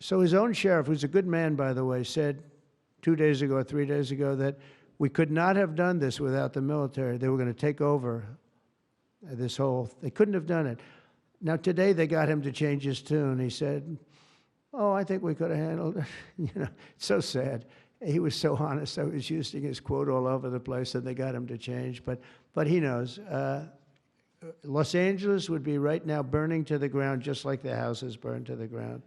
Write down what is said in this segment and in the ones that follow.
So his own sheriff, who's a good man, by the way, said 2 days ago or 3 days ago that we could not have done this without the military. They were going to take over this whole, they couldn't have done it. Now today they got him to change his tune. He said, oh, I think we could have handled it. You know, it's so sad. He was so honest. I was using his quote all over the place, and they got him to change. But he knows. Los Angeles would be right now burning to the ground, just like the houses burned to the ground.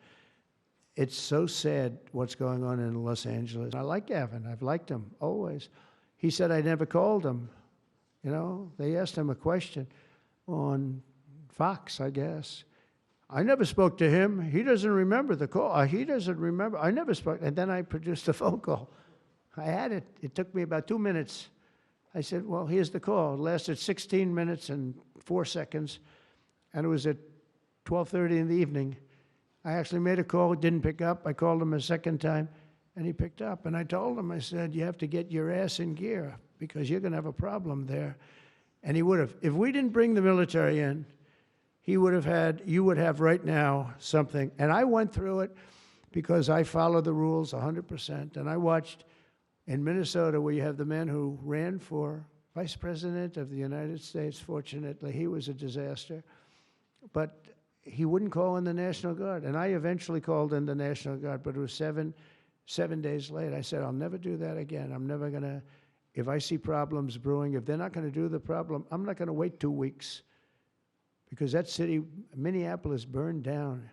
It's so sad what's going on in Los Angeles. I like Gavin. I've liked him always. He said I never called him. You know, they asked him a question on Fox, I guess. I never spoke to him. He doesn't remember the call. He doesn't remember. I never spoke. And then I produced a phone call. I had it. It took me about 2 minutes. I said, well, here's the call. It lasted 16 minutes and 4 seconds. And it was at 12:30 in the evening. I actually made a call, didn't pick up. I called him a second time, and he picked up. And I told him, I said, you have to get your ass in gear because you're going to have a problem there. And he would have. If we didn't bring the military in, he would have had, you would have right now something. And I went through it because I follow the rules 100%. And I watched in Minnesota where you have the man who ran for vice president of the United States. Fortunately, he was a disaster. But he wouldn't call in the National Guard. And I eventually called in the National Guard, but it was seven days late. I said, I'll never do that again. I'm never going to, if I see problems brewing, if they're not going to do the problem, I'm not going to wait 2 weeks. Because that city, Minneapolis, burned down.